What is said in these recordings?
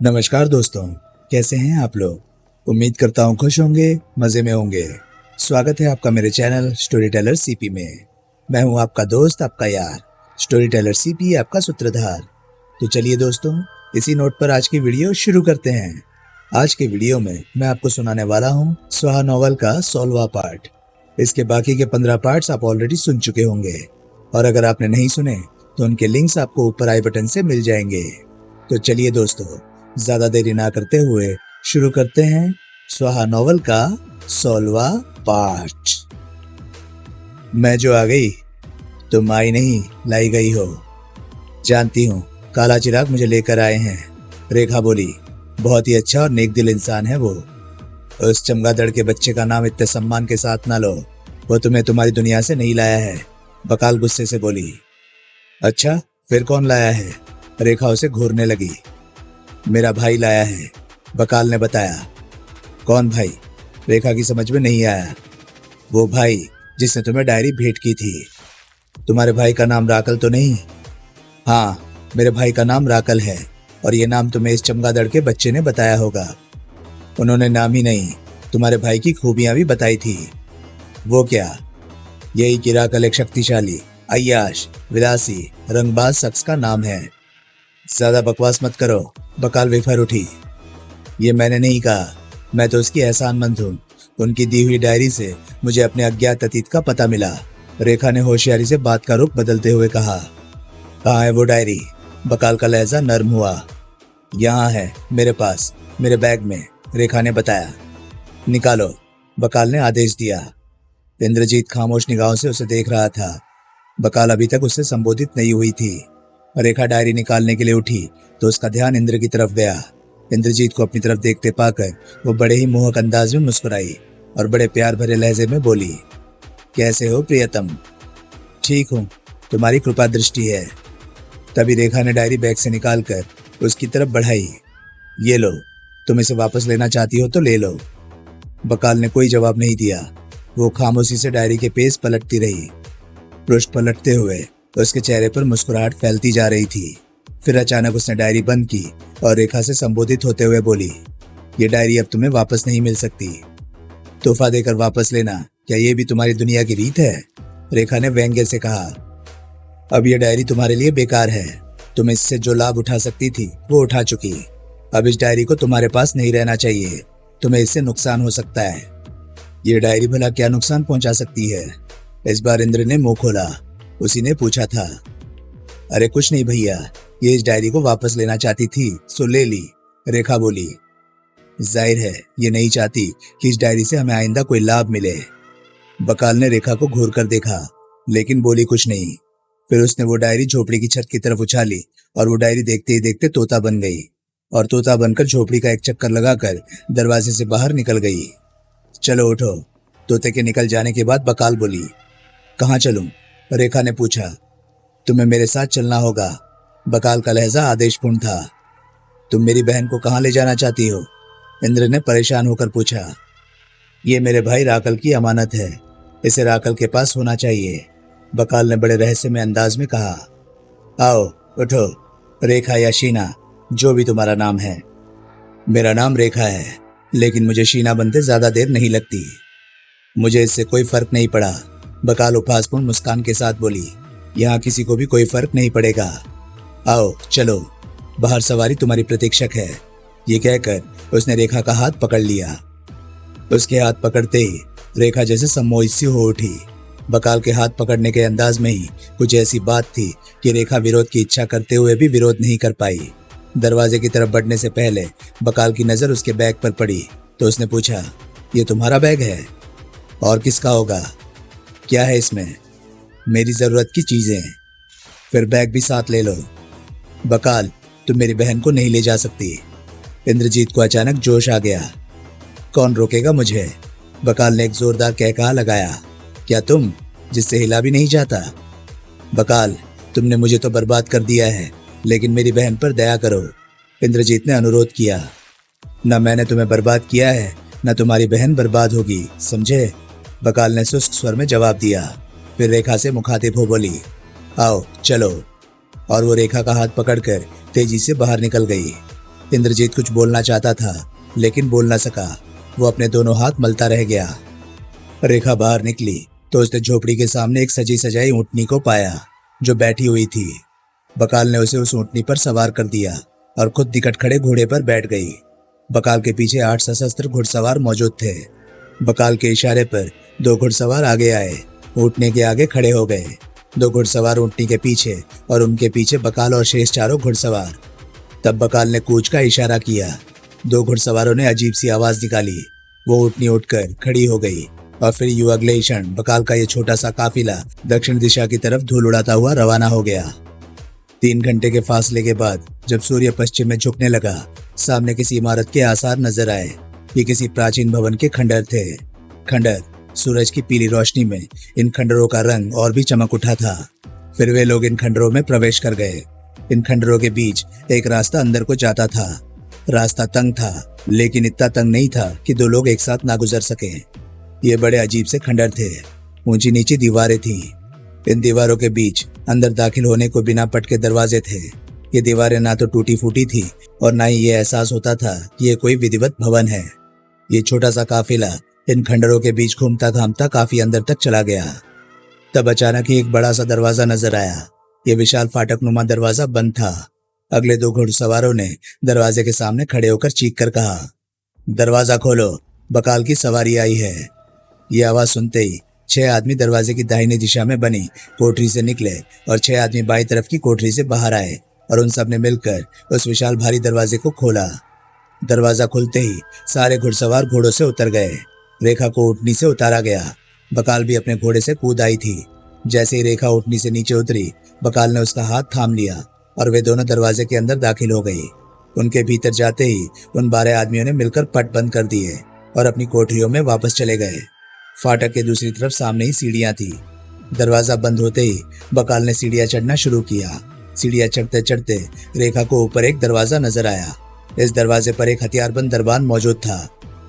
नमस्कार दोस्तों, कैसे हैं आप लोग। उम्मीद करता हूँ खुश होंगे, मज़े में होंगे। स्वागत है आपका मेरे चैनल स्टोरी टेलर सीपी में। मैं हूँ आपका दोस्त, आपका यार, स्टोरी टेलर सीपी, आपका सूत्रधार। तो चलिए दोस्तों, इसी नोट पर आज की वीडियो शुरू करते हैं। आज के वीडियो में मैं आपको सुनाने वाला हूँ स्वाहा नॉवल का 16वां पार्ट। इसके बाकी के 15 पार्ट्स आप ऑलरेडी सुन चुके होंगे, और अगर आपने नहीं सुने तो उनके लिंक्स आपको ऊपर आई बटन से मिल जाएंगे। तो चलिए दोस्तों, ज्यादा देरी ना करते हुए शुरू करते हैं स्वाहा नॉवल का 16वां पार्ट। मैं जो आ गई, तुम आई नहीं लाई गई हो। जानती हूँ काला चिराग मुझे लेकर आए हैं, रेखा बोली। बहुत ही अच्छा और नेक दिल इंसान है वो। उस चमगादड़ के बच्चे का नाम इतने सम्मान के साथ ना लो, वो तुम्हें तुम्हारी दुनिया से नहीं लाया है, बकाल गुस्से से बोली। अच्छा, फिर कौन लाया है? रेखा उसे घूरने लगी। मेरा भाई लाया है, बकाल ने बताया। कौन भाई? रेखा की समझ में नहीं आया। वो भाई जिसने तुम्हें डायरी भेंट की थी। तुम्हारे भाई का नाम राकल तो नहीं? हाँ, मेरे भाई का नाम राकल है, और ये नाम तुम्हें इस चमगादड़ के बच्चे ने बताया होगा। उन्होंने नाम ही नहीं, तुम्हारे भाई की खूबियां भी बताई थी। वो क्या? यही कि राकल एक शक्तिशाली, अय्याश, विलासी, रंगबाज शख्स का नाम है। ज्यादा बकवास मत करो, बकाल विफर उठी। ये मैंने नहीं कहा, मैं तो उसकी एहसानमंद हूँ। उनकी दी हुई डायरी से मुझे अपने अज्ञात अतीत का पता मिला। रेखा ने होशियारी से बात का रुख बदलते हुए कहा। कहाँ है वो डायरी? बकाल का लहजा नर्म हुआ। यहाँ है, मेरे पास, मेरे बैग में, रेखा ने बताया। निकालो, बकाल ने आदेश दिया। इंद्रजीत खामोश निगाहों से उसे देख रहा था। बकाल अभी तक उससे संबोधित नहीं हुई थी। रेखा डायरी निकालने के लिए उठी तो उसका ध्यान इंद्र की तरफ गया। इंद्रजीत को अपनी तरफ देखते पाकर वो बड़े ही मोहक अंदाज में मुस्कुराई और बड़े प्यार भरे लहजे में बोली। कैसे हो प्रियतम? ठीक हूँ, तुम्हारी कृपा दृष्टि है। तभी रेखा ने डायरी बैग से निकालकर उसकी तरफ बढ़ाई। ये लो, तुम इसे वापस लेना चाहती हो तो ले लो। बकाल ने कोई जवाब नहीं दिया। वो खामोशी से डायरी के पेज पलटती रही। पृष्ठ पलटते हुए उसके चेहरे पर मुस्कुराहट फैलती जा रही थी। फिर अचानक उसने डायरी बंद की और रेखा से संबोधित होते हुए बोली। ये डायरी अब तुम्हें वापस नहीं मिल सकती। तोहफा देकर वापस लेना, क्या ये भी तुम्हारी दुनिया की रीत है? रेखा ने व्यंग्य से कहा। अब ये डायरी तुम्हारे लिए बेकार है। तुम इससे जो लाभ उठा सकती थी वो उठा चुकी। अब इस डायरी को तुम्हारे पास नहीं रहना चाहिए, तुम्हें इससे नुकसान हो सकता है। ये डायरी भला क्या नुकसान पहुंचा सकती है? इस बार इंद्र ने मुंह खोला। उसी ने पूछा था। अरे कुछ नहीं भैया, ये इस डायरी को वापस लेना चाहती थी सो ले ली, रेखा बोली। जाहिर है ये नहीं चाहती कि इस डायरी से हमें आइंदा कोई लाभ मिले। बकाल ने रेखा को घूर कर देखा, लेकिन बोली कुछ नहीं। फिर उसने वो डायरी झोपड़ी की छत की तरफ उछाली और वो डायरी देखते ही देखते तोता बन गई, और तोता बनकर झोपड़ी का एक चक्कर लगाकर दरवाजे से बाहर निकल गई। चलो उठो। तोते के निकल जाने के बाद बकाल बोली। कहाँ चलूं? रेखा ने पूछा। तुम्हें मेरे साथ चलना होगा। बकाल का लहजा आदेशपूर्ण था। तुम मेरी बहन को कहाँ ले जाना चाहती हो? इंद्र ने परेशान होकर पूछा। ये मेरे भाई राकल की अमानत है, इसे राकल के पास होना चाहिए, बकाल ने बड़े रहस्यमय अंदाज में कहा। आओ उठो, रेखा या शीना, जो भी तुम्हारा नाम है। मेरा नाम रेखा है, लेकिन मुझे शीना बनते ज्यादा देर नहीं लगती। मुझे इससे कोई फर्क नहीं पड़ा, बकाल उपहासपूर्ण मुस्कान के साथ बोली। यहाँ किसी को भी कोई फर्क नहीं पड़ेगा। आओ चलो, बाहर सवारी तुम्हारी प्रतीक्षक है। ये कहकर उसने रेखा का हाथ पकड़ लिया। उसके हाथ पकड़ते ही रेखा जैसे सम्मोहित सी हो उठी। बकाल के हाथ पकड़ने के अंदाज में ही कुछ ऐसी बात थी कि रेखा विरोध की इच्छा करते हुए भी विरोध नहीं कर पाई। दरवाजे की तरफ बढ़ने से पहले बकाल की नजर उसके बैग पर पड़ी तो उसने पूछा। ये तुम्हारा बैग है? और किसका होगा? क्या है इसमें? मेरी जरूरत की चीजें। फिर बैग भी साथ ले लो। बकाल, तुम मेरी बहन को नहीं ले जा सकती। इंद्रजीत को अचानक जोश आ गया। कौन रोकेगा मुझे? बकाल ने एक जोरदार कहकहा लगाया। क्या तुम, जिससे हिला भी नहीं जाता? बकाल, तुमने मुझे तो बर्बाद कर दिया है, लेकिन मेरी बहन पर दया करो, इंद्रजीत ने अनुरोध किया। न मैंने तुम्हें बर्बाद किया है, न तुम्हारी बहन बर्बाद होगी, समझे? बकाल ने सुस्त स्वर में जवाब दिया। फिर रेखा से मुखातिब हो बोली। आओ चलो। और वो रेखा का हाथ पकड़कर तेजी से बाहर निकल गई। इंद्रजीत कुछ बोलना चाहता था लेकिन बोल ना सका। वो अपने दोनों हाथ मलता रह गया। रेखा बाहर निकली तो उसने झोपड़ी के सामने एक सजी सजाई ऊँटनी को पाया जो बैठी हुई थी। बकाल ने उसे उस ऊँटनी पर सवार कर दिया और खुद निकट खड़े घोड़े पर बैठ गई। बकाल के पीछे 8 सशस्त्र घुड़सवार मौजूद थे। बकाल के इशारे पर 2 घुड़सवार आगे आए, ऊँटनी के आगे खड़े हो गए। 2 घुड़सवार ऊँटनी के पीछे और उनके पीछे बकाल और शेष चारों घुड़सवार। तब बकाल ने कूच का इशारा किया। 2 घुड़सवारों ने अजीब सी आवाज निकाली। वो ऊँटनी उठकर खड़ी हो गई और फिर यूं अगले क्षण बकाल का ये छोटा सा काफिला दक्षिण दिशा की तरफ धूल उड़ाता हुआ रवाना हो गया। 3 घंटे के फासले के बाद जब सूर्य पश्चिम में झुकने लगा, सामने किसी इमारत के आसार नजर आए। ये किसी प्राचीन भवन के खंडर थे। खंडर सूरज की पीली रोशनी में इन खंडरों का रंग और भी चमक उठा था। फिर वे लोग इन खंडरों में प्रवेश कर गए। इन खंडरों के बीच एक रास्ता अंदर को जाता था। रास्ता तंग था, लेकिन इतना तंग नहीं था कि 2 लोग एक साथ ना गुजर सके। ये बड़े अजीब से खंडर थे। ऊंची नीची दीवारें थीं। इन दीवारों के बीच अंदर दाखिल होने को बिना पट दरवाजे थे। ये दीवारें ना तो टूटी फूटी थी और ना ही ये एहसास होता था कि ये कोई विधिवत भवन है। ये छोटा सा काफिला इन खंडरों के बीच घूमता घामता काफी अंदर तक चला गया। तब अचानक ही एक बड़ा सा दरवाजा नजर आया। ये विशाल फाटक नुमा दरवाजा बंद था। अगले 2 घुड़सवारों ने दरवाजे के सामने खड़े होकर चीख कर कहा, दरवाजा खोलो, बकाल की सवारी आई है। ये आवाज सुनते ही 6 आदमी दरवाजे की दाहिनी दिशा में बनी कोठरी से निकले और 6 आदमी बाईं तरफ की कोठरी से बाहर आए और उन सब ने मिलकर उस विशाल भारी दरवाजे को खोला। दरवाजा खुलते ही सारे घुड़सवार घोड़ों से उतर गए। रेखा को ऊँटनी से उतारा गया। बकाल भी अपने घोड़े से कूद आई थी। जैसे ही रेखा ऊँटनी से नीचे उतरी, बकाल ने उसका हाथ थाम लिया और वे दोनों दरवाजे के अंदर दाखिल हो गई। उनके भीतर जाते ही उन 12 आदमियों ने मिलकर पट बंद कर दिए और अपनी कोठरियों में वापस चले गए। फाटक के दूसरी तरफ सामने ही सीढ़ियां थी। दरवाजा बंद होते ही बकाल ने सीढ़ियां चढ़ना शुरू किया। सीढ़ियां चढ़ते चढ़ते रेखा को ऊपर एक दरवाजा नजर आया। इस दरवाजे पर एक हथियारबंद दरबान मौजूद था।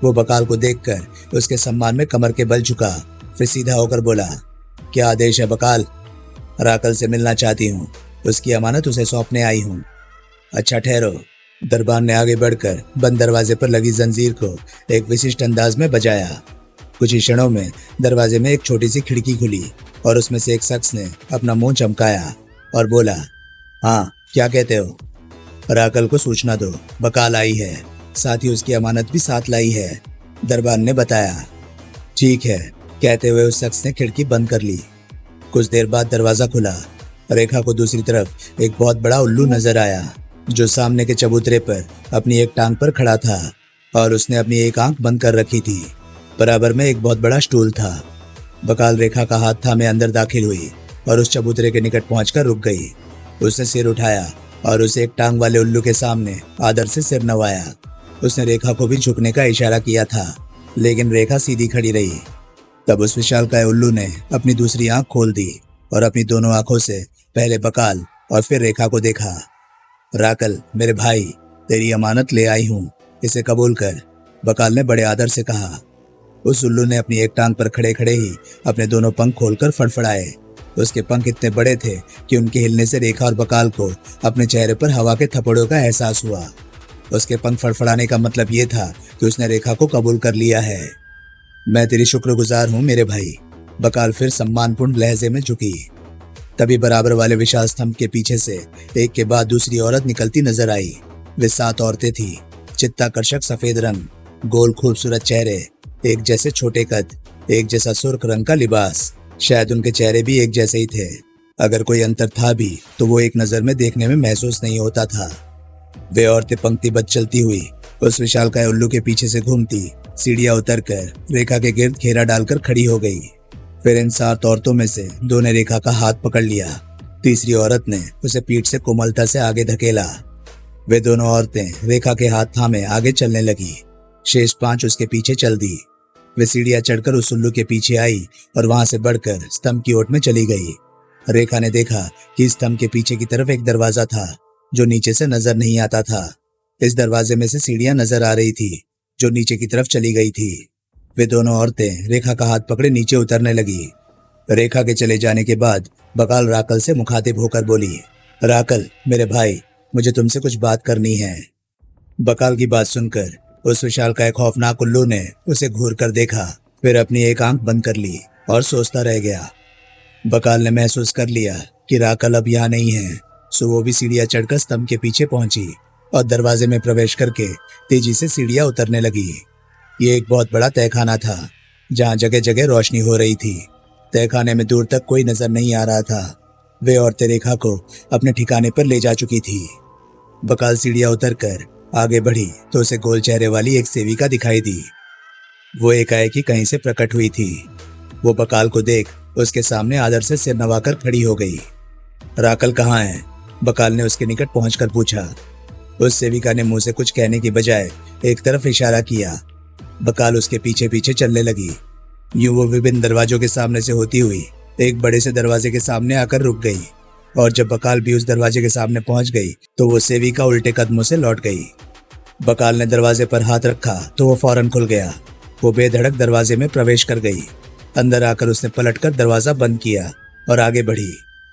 वो बकाल को देखकर उसके सम्मान में कमर के बल झुका, फिर सीधा होकर बोला, क्या आदेश है बकाल? राकल से मिलना चाहती हूँ, उसकी अमानत उसे सौंपने आई हूँ। अच्छा ठहरो। दरबान ने आगे बढ़कर बंद दरवाजे पर लगी जंजीर को एक विशिष्ट अंदाज में बजाया। कुछ ही क्षणों में दरवाजे में एक छोटी सी खिड़की खुली और उसमें से एक शख्स ने अपना मुंह चमकाया और बोला, हाँ क्या कहते हो? राकल को सूचना दो, बकाल आई है, साथ ही उसकी अमानत भी साथ लाई है, दरबान ने बताया। ठीक है, कहते हुए उस शख्स ने खिड़की बंद कर ली। कुछ देर बाद दरवाजा खुला। रेखा को दूसरी तरफ एक बहुत बड़ा उल्लू नजर आया जो सामने के चबूतरे पर अपनी एक टांग पर खड़ा था और उसने अपनी एक आंख बंद कर रखी थी। बराबर में एक बहुत बड़ा स्टूल था। बकाल रेखा का हाथ थामे अंदर दाखिल हुई और उस चबूतरे के निकट पहुंचकर रुक गई। उसने सिर उठाया और उसे एक टांग वाले उल्लू के सामने आदर से सिर नवाया। उसने रेखा को भी झुकने का इशारा किया था, लेकिन रेखा सीधी खड़ी रही। तब उस विशालकाय उल्लू ने अपनी दूसरी आंख खोल दी और अपनी दोनों आंखों से पहले बकाल और फिर रेखा को देखा। राकल, मेरे भाई, तेरी अमानत ले आई हूँ, इसे कबूल कर, बकाल ने बड़े आदर से कहा। उस उल्लू ने अपनी एक टांग पर खड़े खड़े ही अपने दोनों पंख खोलकर फड़फड़ाए। उसके पंख इतने बड़े थे कि उनके हिलने से रेखा और बकाल को अपने चेहरे पर हवा के थप्पड़ों का एहसास हुआ। उसके पंख फड़फड़ाने का मतलब ये था कि उसने रेखा को कबूल कर लिया है। मैं तेरी शुक्रगुजार हूँ मेरे भाई, बकाल फिर सम्मानपूर्ण लहजे में झुकी। तभी बराबर वाले विशाल स्तंभ के पीछे से एक के बाद दूसरी औरत निकलती नजर आई। वे 7 औरतें थीं। चित्ताकर्षक सफेद रंग, गोल खूबसूरत चेहरे, एक जैसे छोटे कद, एक जैसा सुर्ख रंग का लिबास। शायद उनके चेहरे भी एक जैसे ही थे। अगर कोई अंतर था भी तो वो एक नजर में देखने में महसूस नहीं होता था। वे औरतें पंक्तिबद्ध चलती हुई उस विशालकाय उल्लू के पीछे से घूमती सीढ़ियां उतरकर रेखा के गिर्द घेरा डालकर खड़ी हो गई। फिर इन 7 औरतों में से 2 ने रेखा का हाथ पकड़ लिया। तीसरी औरत ने उसे पीठ से कोमलता से आगे धकेला। वे दोनों औरतें रेखा के हाथ थामे आगे चलने लगी। शेष 5 उसके पीछे चल दी। वे सीढ़ियां चढ़कर उस उल्लू के पीछे आई और वहां से बढ़कर स्तंभ की ओट में चली गई। रेखा ने देखा कि स्तंभ के पीछे की तरफ एक दरवाजा था जो नीचे से नजर नहीं आता था। इस दरवाजे में से सीढ़ियां नजर आ रही थी जो नीचे की तरफ चली गई थी। वे दोनों औरतें रेखा का हाथ पकड़े नीचे उतरने लगी। रेखा के चले जाने के बाद बकाल राकल से मुखातिब होकर बोली, राकल, मेरे भाई, मुझे तुमसे कुछ बात करनी है। बकाल की बात सुनकर उस विशालकाय खौफनाक उल्लू ने उसे घूर कर देखा, फिर अपनी एक आंख बंद कर ली और सोचता रह गया। बकाल ने महसूस कर लिया कि राकल अब यहाँ नहीं है, सो वो भी सीढ़ियां चढ़कर स्तंभ के पीछे पहुंची और दरवाजे में प्रवेश करके तेजी से सीढ़ियां उतरने लगी। ये एक बहुत बड़ा तहखाना था, जहाँ जगह जगह रोशनी हो रही थी। तहखाने में दूर तक कोई नजर नहीं आ रहा था। वे औरतें रेखा को अपने ठिकाने पर ले जा चुकी थी। बकाल सीढ़ियां उतरकर आगे बढ़ी तो उसे गोल चेहरे वाली एक सेविका दिखाई दी। वो एकाएक ही कहीं से प्रकट हुई थी। वो बकाल को देख उसके सामने आदर से सिर नवाकर खड़ी हो गई। राकल कहाँ है? बकाल ने उसके निकट पहुंचकर पूछा। उस सेविका ने मुंह से कुछ कहने की बजाय एक तरफ इशारा किया। बकाल उसके पीछे पीछे चलने लगी। यूं वो विभिन्न दरवाजों के सामने से होती हुई एक बड़े से दरवाजे के सामने आकर रुक गई, और जब बकाल भी उस दरवाजे के सामने पहुंच गई तो वो सेविका उल्टे कदमों से लौट गई। बकाल ने दरवाजे पर हाथ रखा तो वो फौरन खुल गया। वो बेधड़क दरवाजे में प्रवेश कर गई। अंदर आकर उसने पलटकर दरवाजा बंद किया और आगे बढ़ी।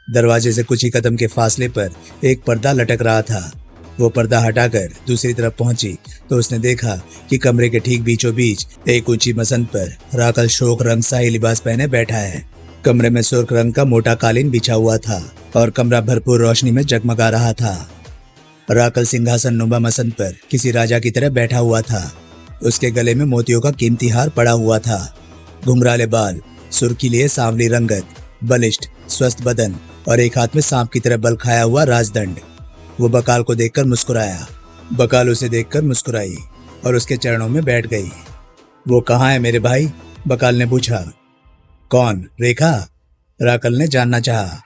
दरवाजे से कुछ ही कदम के फासले पर एक पर्दा लटक रहा था। वो पर्दा हटाकर दूसरी तरफ पहुंची तो उसने देखा कि कमरे के ठीक बीचों बीच एक ऊंची मसंद पर राकल शोक रंग शाही लिबास पहने बैठा है। कमरे में सुर्ख रंग का मोटा कालीन बिछा हुआ था और कमरा भरपूर रोशनी में जगमगा रहा था। राकल सिंहासन नुमा मसंद पर किसी राजा की तरह बैठा हुआ था। उसके गले में मोतियों का कीमती हार पड़ा हुआ था। घुंघराले बाल, सुर्खीली सांवली रंगत, बलिष्ठ स्वस्थ बदन और एक हाथ में सांप की तरह बल खाया हुआ राजदंड। वो बकाल को देखकर मुस्कुराया। बकाल उसे देखकर मुस्कुराई और उसके चरणों में बैठ गई। वो कहाँ है मेरे भाई? बकाल ने पूछा। कौन? रेखा? राकल ने जानना चाहा।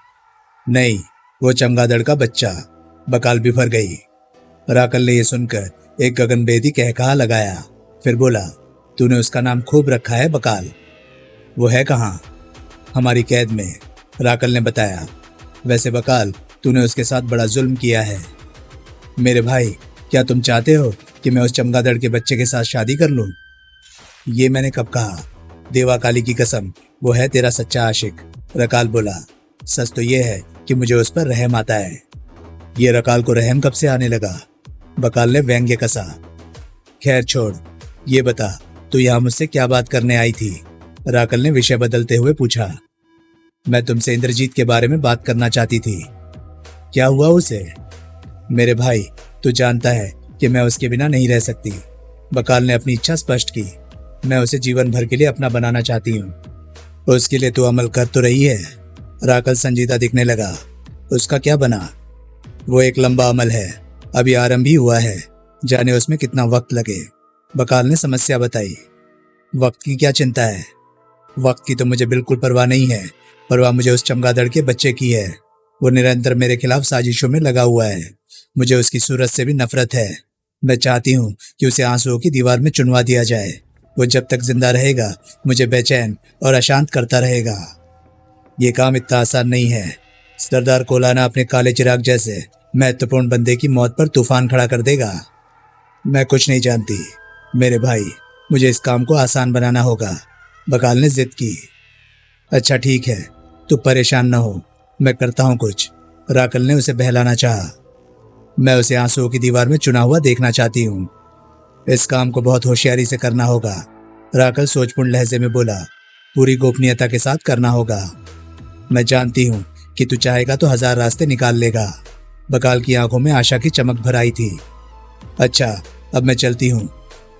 नहीं, वो चमगादड़ का बच्चा। बकाल बिफर गई। राकल ने यह सुनकर एक गगनभेदी कहकहा लगाया, फिर बोला, तूने उसका नाम खूब रखा है बकाल। वो है कहाँ? हमारी कैद में, राकल ने बताया। वैसे बकाल, तूने उसके साथ बड़ा जुल्म किया है। मेरे भाई, क्या तुम चाहते हो कि मैं उस चमगादड़ के बच्चे के साथ शादी कर लूं? ये मैंने कब कहा? देवा काली की कसम, वो है तेरा सच्चा आशिक। रकाल बोला। सच तो ये है कि मुझे उस पर रहम आता है। ये रकाल को रहम कब से आने लगा? बकाल ने व्यंग्य कसा। खैर छोड़, ये बता, तू यहाँ मुझसे क्या बात करने आई थी? राकल ने विषय बदलते हुए पूछा। मैं तुमसे इंद्रजीत के बारे में बात करना चाहती थी। क्या हुआ उसे? मेरे भाई, तू जानता है कि मैं उसके बिना नहीं रह सकती। बकाल ने अपनी इच्छा स्पष्ट की। मैं उसे जीवन भर के लिए अपना बनाना चाहती हूँ। उसके लिए तू अमल कर तो रही है? राकल संजीदा दिखने लगा। उसका क्या बना? वो एक लंबा अमल है, अभी आरंभ ही हुआ है, जाने उसमें कितना वक्त लगे। बकाल ने समस्या बताई। वक्त की क्या चिंता है? वक्त की तो मुझे बिल्कुल परवाह नहीं है। परवाह मुझे उस चमगादड़ के बच्चे की है। वो निरंतर मेरे खिलाफ साजिशों में लगा हुआ है। मुझे उसकी सूरत से भी नफरत है। मैं चाहती हूँ कि उसे आंसुओं की दीवार में चुनवा दिया जाए। वो जब तक जिंदा रहेगा मुझे बेचैन और अशांत करता रहेगा। ये काम इतना आसान नहीं है। सरदार कोलाना अपने काले चिराग जैसे महत्वपूर्ण बंदे की मौत पर तूफान खड़ा कर देगा। मैं कुछ नहीं जानती मेरे भाई, मुझे इस काम को आसान बनाना होगा। बकाल ने जिद की। अच्छा ठीक है, तू परेशान न हो, मैं करता हूँ कुछ। राकल ने उसे बहलाना चाहा। मैं उसे आंसुओं की दीवार में चुना हुआ देखना चाहती हूँ। इस काम को बहुत होशियारी से करना होगा। राकल सोचपूर्ण लहजे में बोला। पूरी गोपनीयता के साथ करना होगा। मैं जानती हूँ कि तू चाहेगा तो 1000 रास्ते निकाल लेगा। बकाल की आंखों में आशा की चमक भर आई थी। अच्छा, अब मैं चलती हूँ।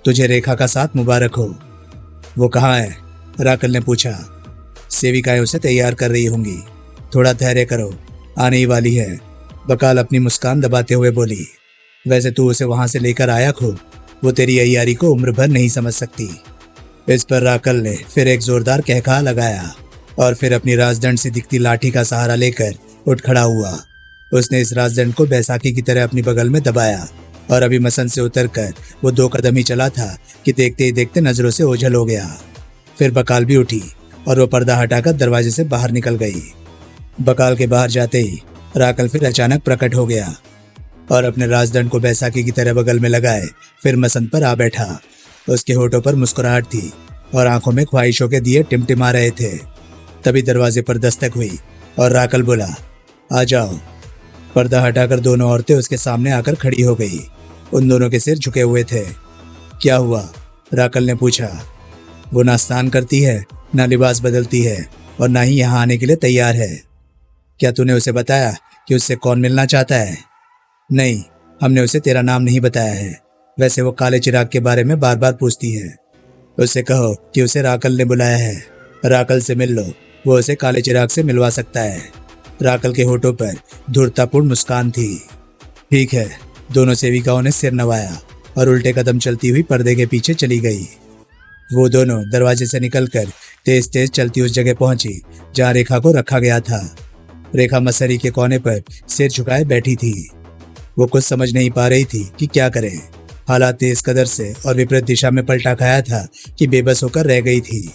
तुझे रेखा का साथ मुबारक हो। वो कहाँ है? राकल ने पूछा। सेविकाएं उसे तैयार कर रही होंगी। थोड़ा धैर्य करो, आने ही वाली है। बकाल अपनी मुस्कान दबाते हुए बोली। वैसे तू उसे वहां से लेकर आया खुद, वो तेरी अय्यारी को उम्र भर नहीं समझ सकती। इस पर राकल ने फिर एक जोरदार कहकहा लगाया और फिर अपनी राजदंड से दिखती लाठी का सहारा लेकर उठ खड़ा हुआ। उसने इस राजदंड को बैसाखी की तरह अपनी बगल में दबाया और अभी मसन से उतरकर वो 2 कदम ही चला था कि देखते ही देखते नजरों से ओझल हो गया। फिर बकाल भी उठी और वो पर्दा हटाकर दरवाजे से बाहर निकल गई। बकाल के बाहर जाते ही राकल फिर अचानक प्रकट हो गया और अपने राजदंड को बैसाखी की तरह बगल में लगाए फिर मसंद पर आ बैठा। उसके होठों पर मुस्कुराहट थी और आंखों में ख्वाहिशों के दिए टिमटिमा रहे थे। तभी दरवाजे पर दस्तक हुई और राकल बोला, आ जाओ। पर्दा हटाकर दोनों औरतें उसके सामने आकर खड़ी हो गई। उन दोनों के सिर झुके हुए थे। क्या हुआ? राकल ने पूछा। वो ना स्नान करती है, ना लिबास बदलती है और ना ही यहाँ आने के लिए तैयार है। क्या तूने उसे बताया कि उससे कौन मिलना चाहता है? नहीं, हमने उसे तेरा नाम नहीं बताया है। वैसे वो काले चिराग के बारे में बार बार पूछती है। उससे कहो कि उसे राकल ने बुलाया है। राकल से मिल लो, वो उसे काले चिराग से मिलवा सकता है। राकल के होठों पर धूर्तापूर्ण मुस्कान थी। ठीक है। दोनों सेविकाओं ने सिर नवाया और उल्टे कदम चलती हुई पर्दे के पीछे चली गई। वो दोनों दरवाजे से निकलकर तेज तेज चलती उस जगह पहुंची जहां रेखा को रखा गया था। रेखा मसहरी के कोने पर सिर झुकाए बैठी थी। वो कुछ समझ नहीं पा रही थी कि क्या करे। हालात ने इस कदर से और विपरीत दिशा में पलटा खाया था कि बेबस होकर रह गई थी।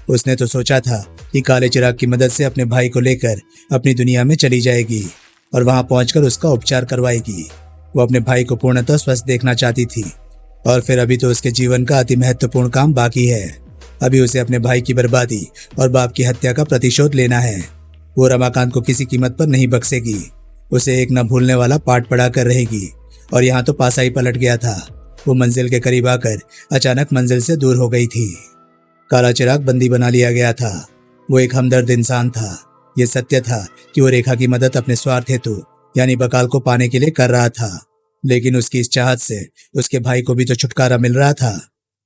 उसने तो सोचा था कि काले चिराग की मदद से अपने भाई को लेकर अपनी दुनिया में चली जाएगी और वहां पहुंचकर उसका उपचार करवाएगी। वो अपने भाई को पूर्णतः स्वस्थ देखना चाहती थी और फिर अभी तो उसके जीवन का अति महत्वपूर्ण काम बाकी है। अभी उसे अपने भाई की बर्बादी और बाप की हत्या का प्रतिशोध लेना है। वो रमाकांत को किसी कीमत पर नहीं बख्शेगी। उसे एक न भूलने वाला पाठ पढ़ा कर रहेगी। और यहाँ तो पासा ही पलट गया था। वो मंजिल के करीब आकर अचानक मंजिल से दूर हो गई थी। काला चिराग बंदी बना लिया गया था। वो एक हमदर्द इंसान था। ये सत्य था कि वो रेखा की मदद अपने स्वार्थ हेतु यानी बकाल को पाने के लिए कर रहा था, लेकिन उसकी इस चाहत से उसके भाई को भी तो छुटकारा मिल रहा था।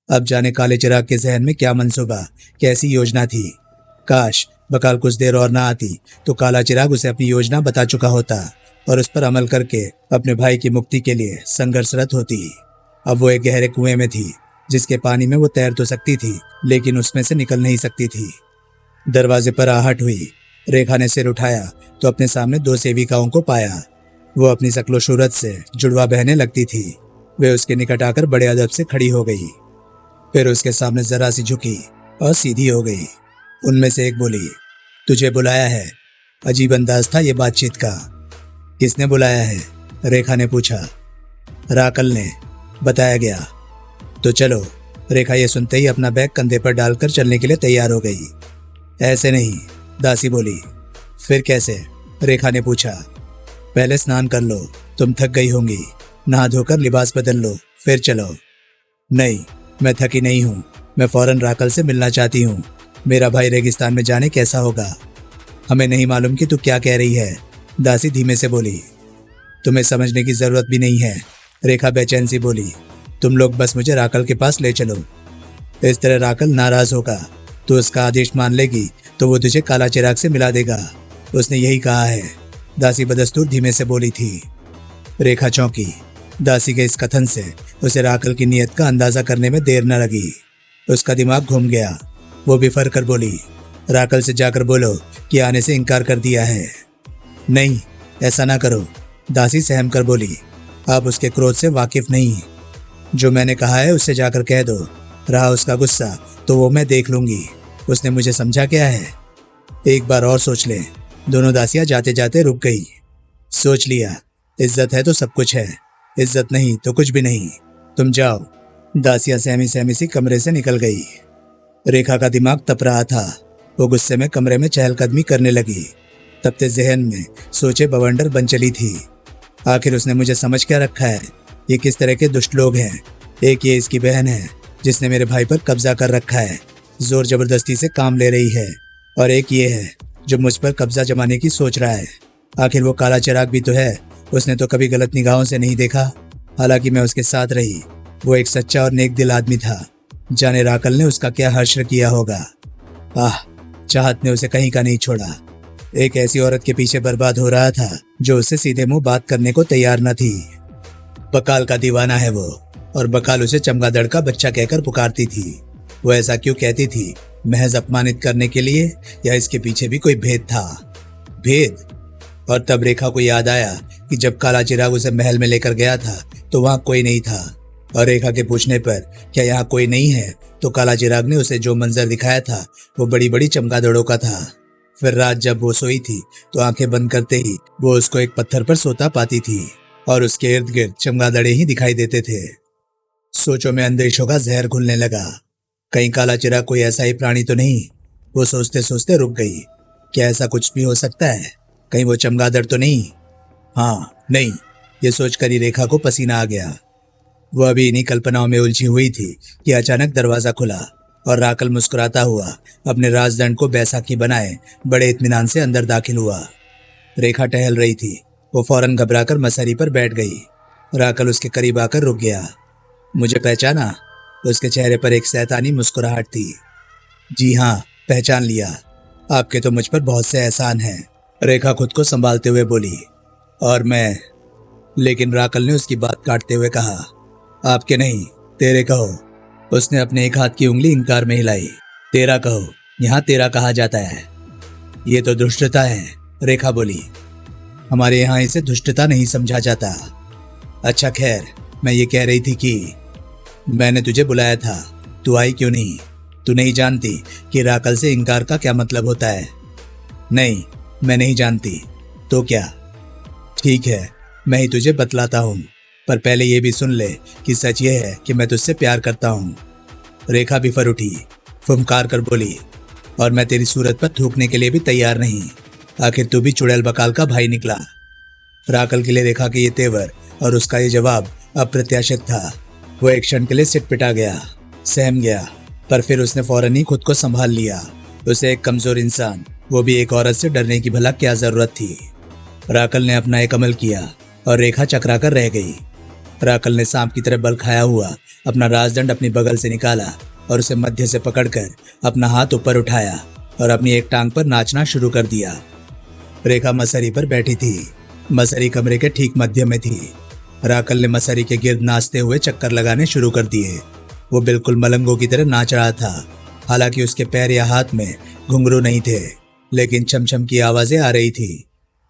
अब जाने काले चिराग के जहन में क्या मंसूबा, कैसी योजना थी। काश बकाल कुछ देर और ना आती तो काला चिराग उसे अपनी योजना बता चुका होता और उस पर अमल करके अपने भाई की मुक्ति के लिए संघर्षरत होती। अब वो एक गहरे कुएं में थी जिसके पानी में वो तैर तो सकती थी लेकिन उसमें से निकल नहीं सकती थी। दरवाजे पर आहट हुई। रेखा ने सिर उठाया तो अपने सामने दो सेविकाओं को पाया। वो अपनी शक्लो सूरत से जुड़वा बहने लगती थी। वे उसके निकट आकर बड़े अदब से खड़ी हो गई, फिर उसके सामने जरा सी झुकी और सीधी हो गई। उनमें से एक बोली, तुझे बुलाया है। अजीब अंदाज था ये बातचीत का। किसने बुलाया है? रेखा ने पूछा। राकल ने, बताया गया। तो चलो। रेखा ये सुनते ही अपना बैग कंधे पर डालकर चलने के लिए तैयार हो गई। ऐसे नहीं, दासी बोली। फिर कैसे? रेखा ने पूछा। पहले स्नान कर लो, तुम थक गई होंगी। नहा धोकर लिबास बदल लो, फिर चलो। नहीं, मैं थकी नहीं हूँ। मैं फौरन राकल से मिलना चाहती हूँ। मेरा भाई रेगिस्तान में जाने कैसा होगा। हमें नहीं मालूम कि तू क्या कह रही है, दासी धीमे से बोली। तुम्हें समझने की जरूरत भी नहीं है, रेखा बेचैन सी बोली। तुम लोग बस मुझे राकल के पास ले चलो। इस तरह राकल नाराज होगा तो उसका आदेश मान लेगी तो वो तुझे काला चिराग से मिला देगा। उसने यही कहा है, दासी बदस्तूर धीमे से बोली थी। रेखा चौंकी। दासी के इस कथन से उसे राकल की नीयत का अंदाजा करने में देर न लगी। उसका दिमाग घूम गया। वो बिफर कर बोली, राकल से जाकर बोलो कि आने से इनकार कर दिया है। नहीं, ऐसा ना करो, दासी सहम कर बोली। आप उसके क्रोध से वाकिफ नहीं। जो मैंने कहा है उससे जाकर कह दो। रहा उसका गुस्सा तो वो मैं देख लूंगी। उसने मुझे समझा क्या है। एक बार और सोच ले। दोनों दासियां जाते जाते रुक गई। सोच लिया, इज्जत है तो सब कुछ है, इज्जत नहीं तो कुछ भी नहीं। तुम जाओ। दासियां सहमी सहमी सी कमरे से निकल गई। रेखा का दिमाग तप रहा था। वो गुस्से में कमरे में चहलकदमी करने लगी। तपते जहन में सोचे बवंडर बन चली थी। आखिर उसने मुझे समझ क्या रखा है। ये किस तरह के दुष्ट लोग हैं। एक ये इसकी बहन है जिसने मेरे भाई पर कब्जा कर रखा है, जोर जबरदस्ती से काम ले रही है, और एक ये है जो मुझ पर कब्जा जमाने की सोच रहा है। आखिर वो काला चिराग भी तो है। उसने तो कभी गलत निगाहों से नहीं देखा। हालांकि मैं उसके साथ रही। वो एक सच्चा और नेक दिल आदमी था। जाने राकल ने उसका क्या हर्ष किया होगा। आह, चाहत ने उसे कहीं का नहीं छोड़ा। एक ऐसी औरत के पीछे बर्बाद हो रहा था जो उससे सीधे मुंह बात करने को तैयार न थी। बकाल का दीवाना है वो, और बकाल उसे चमगादड़ का बच्चा कहकर पुकारती थी। वो ऐसा क्यों कहती थी? महज अपमानित करने के लिए, या इसके पीछे भी कोई भेद था? भेद? और तब रेखा को याद आया कि जब काला चिराग उसे महल में लेकर गया था तो वहां कोई नहीं था, और रेखा के पूछने पर क्या यहाँ कोई नहीं है तो काला चिराग ने उसे जो मंजर दिखाया था वो बड़ी बड़ी चमगादड़ों का था। फिर रात जब वो सोई थी तो आंखें बंद करते ही वो उसको एक पत्थर पर सोता पाती थी और उसके इर्द गिर्द चमगादड़े ही दिखाई देते थे। सोचों में अंदेशों का जहर घुलने लगा। कहीं काला चिराग कोई ऐसा ही प्राणी तो नहीं? वो सोचते सोचते रुक गई। क्या ऐसा कुछ भी हो सकता है? कहीं वो चमगादड़ तो नहीं? हाँ, नहीं। ये सोचकर ही रेखा को पसीना आ गया। वो अभी इन्हीं कल्पनाओं में उलझी हुई थी कि अचानक दरवाजा खुला और राकल मुस्कुराता हुआ अपने राजदंड को बैसाखी बनाए बड़े इत्मीनान से अंदर दाखिल हुआ। रेखा टहल रही थी। वो फौरन घबराकर मसहरी पर बैठ गई। राकल उसके करीब आकर रुक गया। मुझे पहचाना? उसके चेहरे पर एक शैतानी मुस्कुराहट थी। जी हाँ, पहचान लिया। आपके तो मुझ पर बहुत से एहसान हैं, रेखा खुद को संभालते हुए बोली। और मैं, लेकिन राकल ने उसकी बात काटते हुए कहा, आपके नहीं, तेरे कहो। उसने अपने एक हाथ की उंगली इनकार में हिलाई। तेरा कहो, यहाँ तेरा कहा जाता है। ये तो दुष्टता है, रेखा बोली। हमारे यहाँ इसे दुष्टता नहीं समझा जाता। अच्छा खैर, मैं ये कह रही थी कि मैंने तुझे बुलाया था, तू आई क्यों नहीं? तू नहीं जानती कि राकल से इनकार का क्या मतलब होता है? नहीं, मैं नहीं जानती। तो क्या? ठीक है, मैं ही तुझे बतलाता हूँ, पर पहले ये भी सुन ले कि सच ये है कि मैं तुझसे प्यार करता हूँ। रेखा बिफर उठी, फुंकार कर बोली, और मैं तेरी सूरत पर थूकने के लिए भी तैयार नहीं। आखिर तू भी चुड़ैल बकाल का भाई निकला। राकल के लिए रेखा के ये तेवर और उसका ये जवाब अप्रत्याशित था। वो एक क्षण के लिए सिटपिटा गया, सहम गया, पर फिर उसने फौरन ही खुद को संभाल लिया। उसे एक कमजोर इंसान, वो भी एक औरत से डरने की भला क्या जरूरत थी? राकल ने अपना एक अमल किया और रेखा चकरा कर रह गई। राकल ने सांप की तरह बल खाया हुआ अपना राजदंड अपनी बगल से निकाला और उसे मध्य से पकड़कर अपना हाथ ऊपर उठाया और अपनी एक टांग पर नाचना शुरू कर दिया। रेखा मसहरी पर बैठी थी। मसहरी कमरे के ठीक मध्य में थी। राकल ने मसहरी के गिर्द नाचते हुए चक्कर लगाने शुरू कर दिए। वो बिल्कुल मलंगों की तरह नाच रहा था। हालांकि उसके पैर या हाथ में घुंघरू नहीं थे, लेकिन छमछम की आवाजें आ रही थी।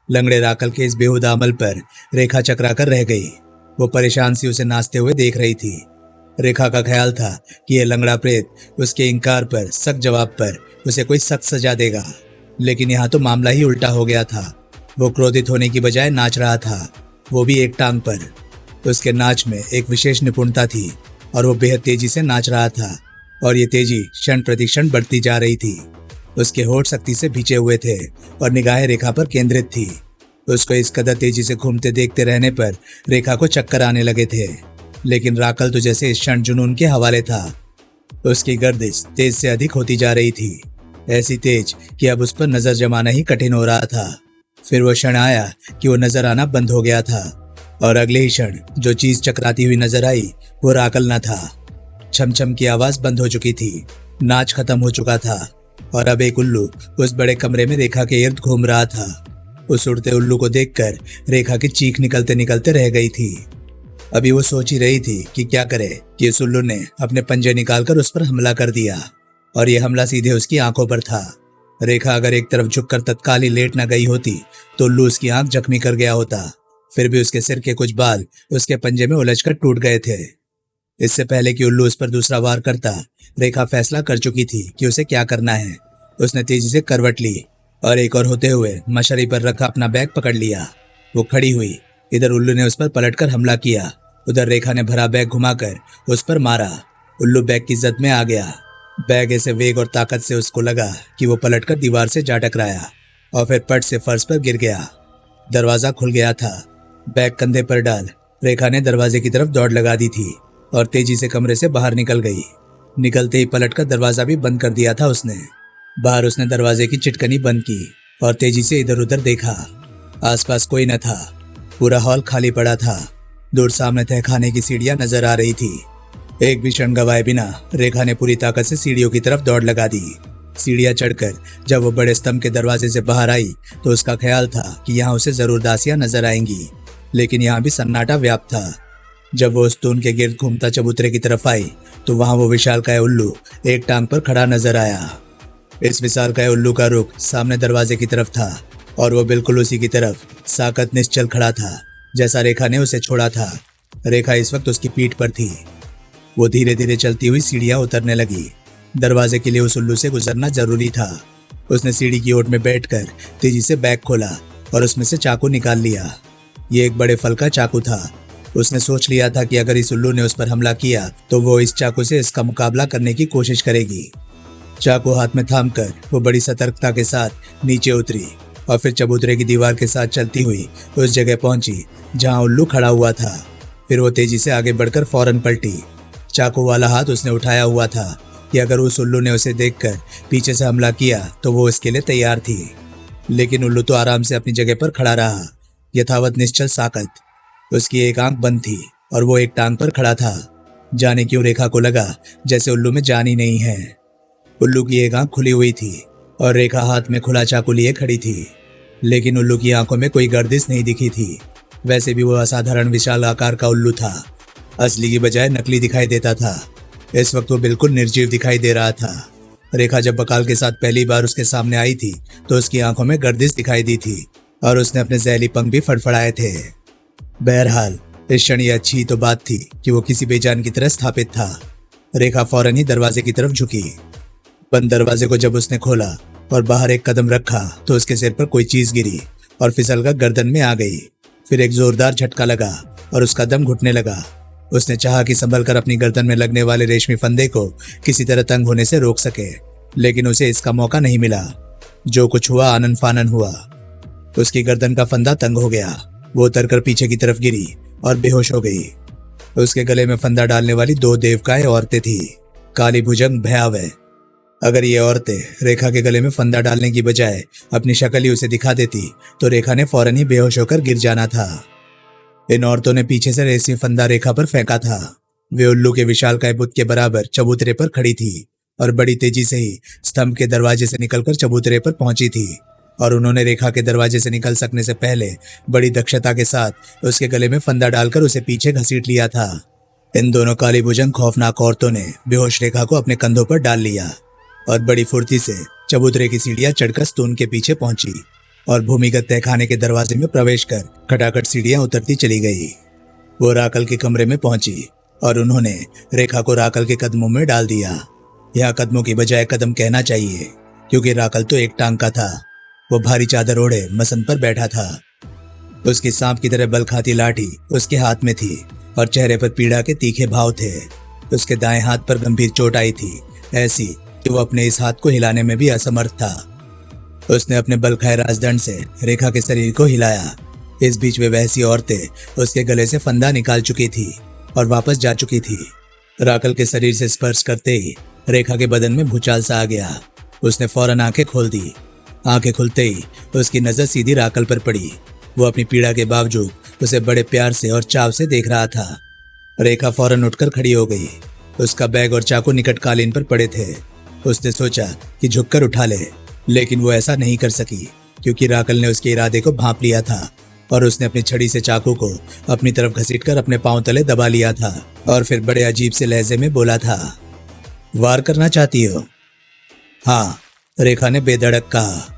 लंगड़े राकल के इस बेहुदा अमल पर रेखा चकरा कर रह गई। वो परेशान सी उसे नाचते हुए देख रही थी। रेखा का ख्याल था कि यह लंगड़ा प्रेत उसके इनकार पर, सख्त जवाब पर उसे कोई सख्त सजा देगा, लेकिन यहाँ तो मामला ही उल्टा हो गया था। वो क्रोधित होने की बजाय नाच रहा था, वो भी एक टांग पर। उसके नाच में एक विशेष निपुणता थी और वो बेहद तेजी से नाच रहा था, और ये तेजी क्षण प्रतिक्षण बढ़ती जा रही थी। उसके होठ सख्ती से भींचे हुए थे और निगाहें रेखा पर केंद्रित थी। उसको इस कदर तेजी से घूमते देखते रहने पर रेखा को चक्कर आने लगे थे, लेकिन राकल तो जैसे इस क्षण जुनून के हवाले था। उसकी गर्दिश तेज से अधिक होती जा रही थी, ऐसी तेज कि अब उस पर नजर जमाना ही कठिन हो रहा था। फिर वो क्षण आया कि वो नजर आना बंद हो गया था, और अगले ही क्षण जो चीज चकराती हुई नजर आई वो राकल न था। छमछम की आवाज बंद हो चुकी थी, नाच खत्म हो चुका था, और अब एक उल्लू उस बड़े कमरे में रेखा के इर्द घूम रहा था। उस उड़ते उल्लू को देखकर रेखा की चीख निकलते निकलते रह गई थी। अभी वो सोच ही रही थी कि क्या करे कि इस उल्लू ने अपने पंजे निकालकर उस पर हमला कर दिया, और यह हमला सीधे उसकी आंखों पर था। रेखा अगर एक तरफ झुककर तत्काल ही लेट न गई होती तो उल्लू उसकी आंख जख्मी कर गया होता। फिर भी उसके सिर के कुछ बाल उसके पंजे में उलझकर टूट गए थे। इससे पहले कि उल्लू उस पर दूसरा वार करता, रेखा फैसला कर चुकी थी कि उसे क्या करना है। उसने तेजी से करवट ली और एक और होते हुए मशहरी पर रखा अपना बैग पकड़ लिया। वो खड़ी हुई। इधर उल्लू ने उस पर पलटकर हमला किया, उधर रेखा ने भरा बैग घुमाकर उस पर मारा। उल्लू बैग की जद में आ गया। बैग ऐसे वेग और ताकत से उसको लगा कि वो पलटकर दीवार से जा टकराया और फिर पट से फर्श पर गिर गया। दरवाजा खुल गया था। बैग कंधे पर डाल रेखा ने दरवाजे की तरफ दौड़ लगा दी थी और तेजी से कमरे से बाहर निकल गई। निकलते ही पलटकर दरवाजा भी बंद कर दिया था उसने। बाहर उसने दरवाजे की चिटकनी बंद की और तेजी से इधर उधर देखा। आसपास कोई न था। पूरा हॉल खाली पड़ा था। दूर सामने तहखाने की सीढ़ियां नजर आ रही थी। एक भी क्षण गवाए बिना रेखा ने पूरी ताकत से सीढ़ियों की तरफ दौड़ लगा दी। सीढ़ियां चढ़कर जब वो बड़े स्तंभ के दरवाजे से बाहर आई तो उसका ख्याल था कि यहाँ उसे जरूर दासियां नजर आएंगी, लेकिन यहाँ भी सन्नाटा व्याप्त था। जब वो उस तून के गिर्द घूमता चबूतरे की तरफ आई तो वहां वो विशालकाय उल्लू एक टांग पर खड़ा नजर आया। इस विशालकाय उल्लू का रुख सामने दरवाजे की तरफ था और वो बिल्कुल उसी की तरफ साकत निश्चल खड़ा था जैसा रेखा ने उसे छोड़ा था। रेखा इस वक्त उसकी पीठ पर थी। वो धीरे धीरे चलती हुई सीढ़ियां उतरने लगी। दरवाजे के लिए उस उल्लू से गुजरना जरूरी था। उसने सीढ़ी की ओट में बैठकर तेजी से बैग खोला और उसमें से चाकू निकाल लिया। ये एक बड़े फल का चाकू था। उसने सोच लिया था कि अगर इस उल्लू ने उस पर हमला किया तो वो इस चाकू से इसका मुकाबला करने की कोशिश करेगी। चाकू हाथ में थामकर वो बड़ी सतर्कता के साथ नीचे उतरी और फिर चबूतरे की दीवार के साथ चलती हुई उस जगह पहुंची जहां उल्लू खड़ा हुआ था। फिर वो तेजी से आगे बढ़कर फौरन पलटी। चाकू वाला हाथ उसने उठाया हुआ था कि अगर उस उल्लू ने उसे देखकर पीछे से हमला किया तो वो इसके लिए तैयार थी। लेकिन उल्लू तो आराम से अपनी जगह पर खड़ा रहा, यथावत निश्चल साकत। उसकी एक आंख बंद थी और वो एक टांग पर खड़ा था। जाने क्यों रेखा को लगा जैसे उल्लू में जान ही नहीं है। उल्लू की एक आंख खुली हुई थी और रेखा हाथ में खुला चाकू लिए खड़ी थी, लेकिन उल्लू की आंखों में कोई गर्दिश नहीं दिखी थी। वैसे भी वो असाधारण विशाल आकार का उल्लू था, असली की बजाय नकली दिखाई देता था। इस वक्त वो बिल्कुल निर्जीव दिखाई दे रहा था। रेखा जब बकाल के साथ पहली बार उसके सामने आई थी तो उसकी आंखों में गर्दिश दिखाई दी थी और उसने अपने जहरी पंख भी फड़फड़ाए थे। बहरहाल इस क्षण ये अच्छी तो बात थी कि वो किसी बेजान की तरह स्थापित था। रेखा फौरन ही दरवाजे की तरफ झुकी। बंद दरवाजे को जब उसने खोला और बाहर एक कदम रखा तो उसके सिर पर कोई चीज गिरी और फिसलकर गर्दन में आ गई। फिर एक जोरदार झटका लगा और उसका दम घुटने लगा। उसने चाहा कि संभल कर अपनी गर्दन में लगने वाले रेशमी फंदे को किसी तरह तंग होने से रोक सके, लेकिन उसे इसका मौका नहीं मिला। जो कुछ हुआ आनन फानन हुआ। उसकी गर्दन का फंदा तंग हो गया। वो उतरकर पीछे की तरफ गिरी और बेहोश हो गई। उसके गले में फंदा डालने वाली 2 देवकाएं औरतें थी, काली भुजंग भयावह। अगर ये औरतें रेखा के गले में फंदा डालने की बजाय अपनी शक्ल ही उसे दिखा देती तो रेखा ने फौरन ही बेहोश होकर गिर जाना था। इन औरतों ने पीछे से रेशमी फंदा रेखा पर फेंका था। वे उल्लू के विशालकाय बुत के बराबर चबूतरे पर खड़ी थी और बड़ी तेजी से ही स्तंभ के दरवाजे से निकलकर चबूतरे पर पहुंची थी और उन्होंने रेखा के दरवाजे से निकल सकने से पहले बड़ी दक्षता के साथ उसके गले में फंदा डालकर उसे पीछे घसीट लिया था। इन दोनों काली भुजंग खौफनाक औरतों ने बेहोश रेखा को अपने कंधों पर डाल लिया और बड़ी फुर्ती से चबूतरे की सीढ़ियां चढ़कर स्तून के पीछे पहुंची और भूमिगत तहखाने के दरवाजे में प्रवेश कर खटाखट सीढ़ियां उतरती चली गई। वो राकल के कमरे में पहुंची और उन्होंने रेखा को राकल के कदमों में डाल दिया। यह कदमों की बजाय कदम कहना चाहिए, क्योंकि राकल तो एक टांग का था। वो भारी चादर ओढ़े मसन पर बैठा था। उसकी सांप की तरह बल खाती लाठी उसके हाथ में थी और चेहरे पर पीड़ा के तीखे भाव थे। उसके दाएं हाथ पर गंभीर चोट आई थी, ऐसी कि वो अपने इस हाथ को हिलाने में भी असमर्थ था। उसने अपने बलखाए राजदंड से रेखा के शरीर को हिलाया। इस बीच वे वैसी औरतें उसके गले से फंदा निकाल चुकी थी और वापस जा चुकी थी। राकल के शरीर से स्पर्श करते ही रेखा के बदन में भूचाल सा आ गया। उसने फौरन आंखें खोल दी। आंखें खुलते ही उसकी नजर सीधी राकल पर पड़ी। वो अपनी पीड़ा के बावजूद उसे बड़े प्यार से और चाव से देख रहा था। रेखा फौरन उठकर खड़ी हो गई। उसका बैग और चाकू निकट कालीन पर पड़े थे। उसने सोचा कि झुककर उठा ले, लेकिन वो ऐसा नहीं कर सकी क्योंकि राकल ने उसके इरादे को भांप लिया था और उसने अपनी छड़ी से चाकू को अपनी तरफ घसीटकर अपने पांव तले दबा लिया था और फिर बड़े अजीब से लहजे में बोला था, वार करना चाहती हो? हाँ, रेखा ने बेधड़क कहा।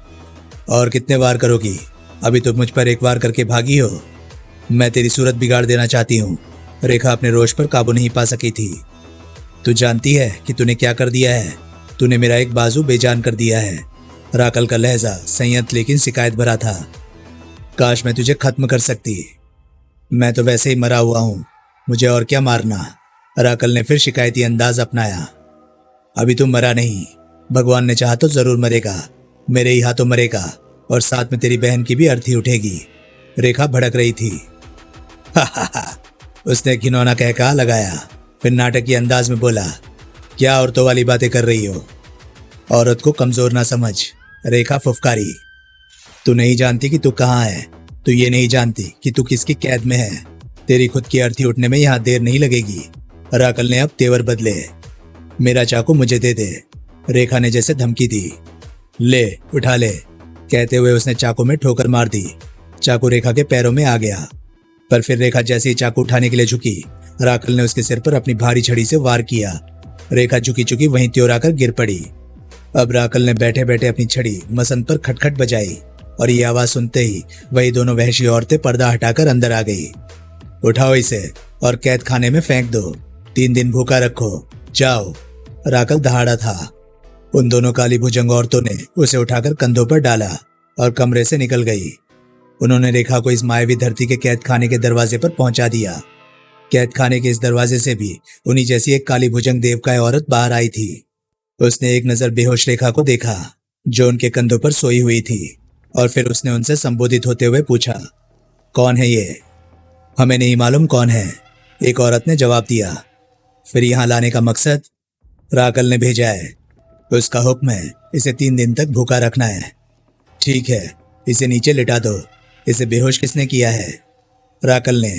और कितने वार करोगी? अभी तो मुझ पर एक वार करके भागी हो। मैं तेरी सूरत बिगाड़ देना चाहती हूँ। रेखा अपने रोष पर काबू नहीं पा सकी थी। तू जानती है कि तूने क्या कर दिया है? तूने मेरा एक बाजू बेजान कर दिया है। राकल का लहजा संयत लेकिन शिकायत भरा था। काश मैं तुझे खत्म कर सकती। मैं तो वैसे ही मरा हुआ हूं, मुझे और क्या मारना? राकल ने फिर शिकायती अंदाज अपनाया। अभी तू मरा नहीं, भगवान ने चाहा तो जरूर मरेगा। मेरे ही हाथों मरेगा और साथ में तेरी बहन की भी अर्थी उठेगी। रेखा भड़क रही थी। उसने घिनौना कहका लगाया, फिर नाटकीय अंदाज में बोला, क्या औरतों वाली बातें कर रही हो? औरत को कमजोर ना समझ। रेखा फुफकारी। तू नहीं जानती कि तू कहाँ है। तू ये नहीं जानती कि तू किसकी कैद में है। तेरी खुद की अर्थी उठने में यहाँ देर नहीं लगेगी। राकल ने अब तेवर बदले। मेरा चाकू मुझे दे दे, रेखा ने जैसे धमकी दी। ले उठा ले, कहते हुए उसने चाकू में ठोकर मार दी। चाकू रेखा के पैरों में आ गया, पर फिर रेखा जैसे ही चाकू उठाने के लिए झुकी, राकल ने उसके सिर पर अपनी भारी छड़ी से वार किया। रेखा झुकी झुकी वहीं त्योराकर गिर पड़ी। अब राकल ने बैठे बैठे अपनी छड़ी मसन पर खटखट बजाई और ये आवाज सुनते ही वही दोनों वहशी औरतें पर्दा हटाकर अंदर आ गई। उठाओ इसे और कैद खाने में फेंक दो। 3 दिन भूखा रखो, जाओ। राकल दहाड़ा था। उन दोनों काली भुजंग औरतों ने उसे उठाकर कंधों पर डाला और कमरे से निकल गई। उन्होंने रेखा को इस मायावी धरती के कैद खाने के दरवाजे पर पहुंचा दिया। कैद खाने के इस दरवाजे से भी उन्हीं जैसी एक काली भुजंग देवकाय औरत बाहर आई थी। उसने एक नजर बेहोश रेखा को देखा जो उनके कंधों पर सोई हुई थी और फिर उसने उनसे संबोधित होते हुए पूछा, कौन है ये? हमें नहीं मालूम कौन है, एक औरत ने जवाब दिया। फिर यहाँ लाने का मकसद? राकल ने भेजा है। उसका हुक्म है, इसे 3 दिन तक भूखा रखना है। ठीक है, इसे नीचे लिटा दो। इसे बेहोश किसने किया है? राकल ने।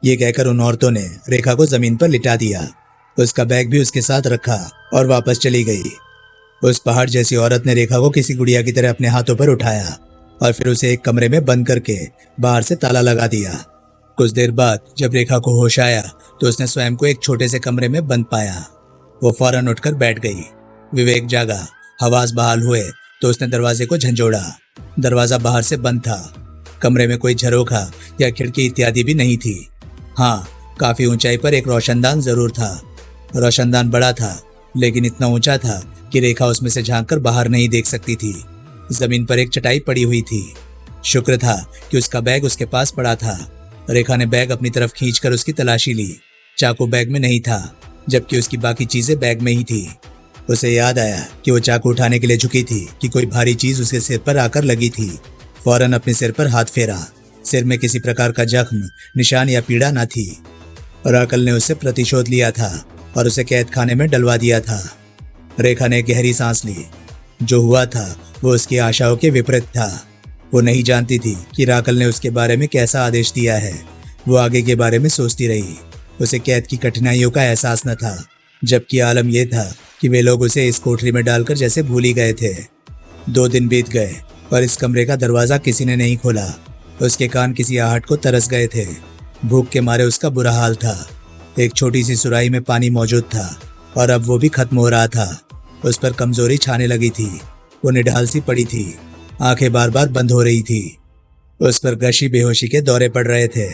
ये कहकर उन औरतों ने रेखा को जमीन पर लिटा दिया। उसका बैग भी उसके साथ रखा और वापस चली गई। उस पहाड़ जैसी औरत ने रेखा को किसी गुड़िया की तरह अपने हाथों पर उठाया और फिर उसे एक कमरे में बंद करके बाहर से ताला लगा दिया। कुछ देर बाद जब रेखा को होश आया तो उसने स्वयं को एक छोटे से कमरे में बंद पाया। वो फौरन उठकर बैठ गई। विवेक जागा, हवास बहाल हुए तो उसने दरवाजे को झंझोड़ा। दरवाजा बाहर से बंद था। कमरे में कोई झरोखा या खिड़की इत्यादि भी नहीं थी। हाँ, काफी ऊंचाई पर एक रोशनदान जरूर था। रोशनदान बड़ा था, लेकिन इतना ऊंचा था कि रेखा उसमें से झांककर बाहर नहीं देख सकती थी। जमीन पर एक चटाई पड़ी हुई थी। शुक्र था कि उसका बैग उसके पास पड़ा था। रेखा ने बैग अपनी तरफ खींचकर उसकी तलाशी ली। चाकू बैग में नहीं था, जबकि उसकी बाकी चीजें बैग में ही थी। उसे याद आया कि वो चाकू उठाने के लिए झुकी थी कि कोई भारी चीज उसके सिर पर आकर लगी थी। फौरन अपने सिर पर हाथ फेरा। सिर में किसी प्रकार का जख्म, निशान या पीड़ा न थी। राकल ने उससे प्रतिशोध लिया था और उसे कैद खाने में डलवा दिया था। रेखा ने गहरी सांस ली। जो हुआ था वो उसकी आशाओं के विपरीत था। वो नहीं जानती थी कि राकल ने उसके बारे में कैसा आदेश दिया है। वो आगे के बारे में सोचती रही। उसे कैद की कठिनाइयों का एहसास न था, जबकि आलम यह था कि वे लोग उसे इस कोठरी में डालकर जैसे भूल ही गए थे। 2 दिन बीत गए और इस कमरे का दरवाजा किसी ने नहीं खोला। उसके कान किसी आहट को तरस गए थे। भूख के मारे उसका बुरा हाल था। एक छोटी सी सुराही में पानी मौजूद था और अब वो भी खत्म हो रहा था। उस पर कमजोरी छाने लगी थी। वो निढाल सी पड़ी थी। आंखें बार बार बंद हो रही थी। उस पर गशी बेहोशी के दौरे पड़ रहे थे।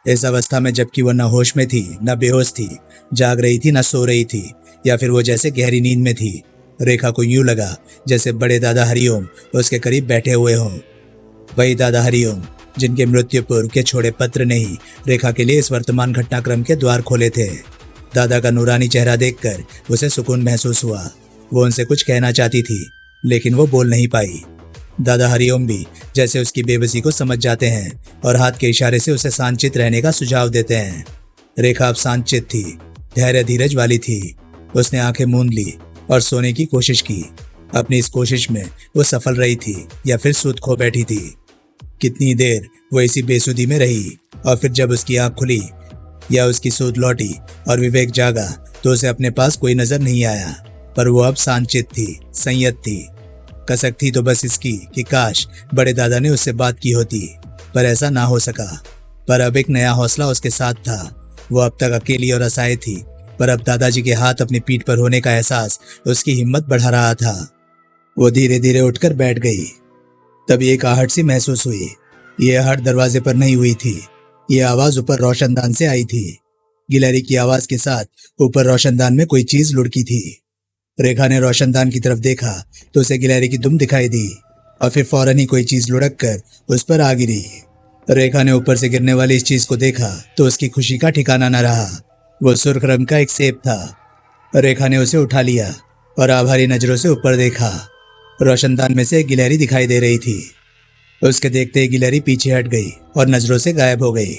इस अवस्था में जबकि वो न होश में थी न बेहोश थी, जाग रही थी न सो रही थी, या फिर वो जैसे गहरी नींद में थी। रेखा को यूं लगा जैसे बड़े दादा हरिओम उसके करीब बैठे हुए हों। वही दादा हरिओम जिनके मृत्यु पूर्व के छोड़े पत्र ने ही रेखा के लिए इस वर्तमान घटनाक्रम के द्वार खोले थे। दादा का नूरानी चेहरा देखकर उसे सुकून महसूस हुआ। वो उनसे कुछ कहना चाहती थी, लेकिन वो बोल नहीं पाई। दादा हरिओम भी जैसे उसकी बेबसी को समझ जाते हैं और हाथ के इशारे से उसे शांतचित्त रहने का सुझाव देते हैं। रेखा अब शांतचित्त थी, धैर्य धीरज वाली थी। उसने आंखें मूंद ली और सोने की कोशिश की। अपनी इस कोशिश में वो सफल रही थी या फिर सूद खो बैठी थी। कितनी देर वो इसी बेसुधी में रही और फिर जब उसकी आंख खुली या उसकी सूद लौटी और विवेक जागा तो उसे अपने पास कोई नजर नहीं आया। पर वो अब शांतचित्त थी, संयत थी। कसक थी तो बस इसकी कि काश बड़े दादा ने उससे बात की होती, पर ऐसा ना हो सका। पर अब एक नया हौसला उसके साथ था। वो अब तक अकेली और असहाय थी, पर अब दादाजी के हाथ अपनी पीठ पर होने का एहसास उसकी हिम्मत बढ़ा रहा था। वो धीरे धीरे उठकर बैठ गई। तभी एक आहट सी महसूस हुई। ये आहट दरवाजे पर नहीं हुई थी। ये आवाज ऊपर रोशनदान से आई थी। गिलहरी की आवाज के साथ ऊपर रोशनदान में कोई चीज लुढ़की थी। रेखा ने रोशनदान की तरफ देखा तो उसे गिलहरी की दुम दिखाई दी और फिर फौरन ही कोई चीज लुढ़क कर उस पर आ गिरी। रेखा ने ऊपर से गिरने वाली इस चीज को देखा तो उसकी खुशी का ठिकाना न रहा। वो सुर्ख रंग का एक सेब था। रेखा ने उसे उठा लिया और आभारी नजरों से ऊपर देखा। रोशनदान में से एक गिलहरी दिखाई दे रही थी। उसके देखते ही गिलहरी पीछे हट गई और नजरों से गायब हो गई।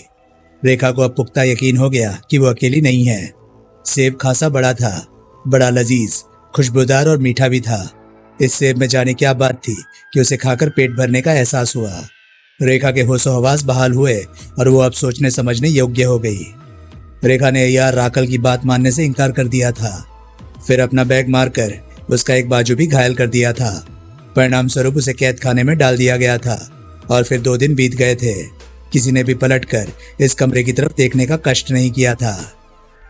रेखा को अब पुख्ता यकीन हो गया कि वो अकेली नहीं है। सेब खासा बड़ा था, बड़ा लजीज, खुशबूदार और मीठा भी था। इस सेब में जाने क्या बात थी कि उसे खाकर पेट भरने का एहसास हुआ। रेखा के होशो हवास बहाल हुए और वो अब सोचने समझने योग्य हो गई। रेखा ने यार राकल की बात मानने से इनकार कर दिया था। फिर अपना बैग मारकर उसका एक बाजू भी घायल कर दिया था। परिणाम स्वरूप उसे कैद खाने में डाल दिया गया था और फिर 2 दिन बीत गए थे। किसी ने भी पलटकर इस कमरे की तरफ देखने का कष्ट नहीं किया था।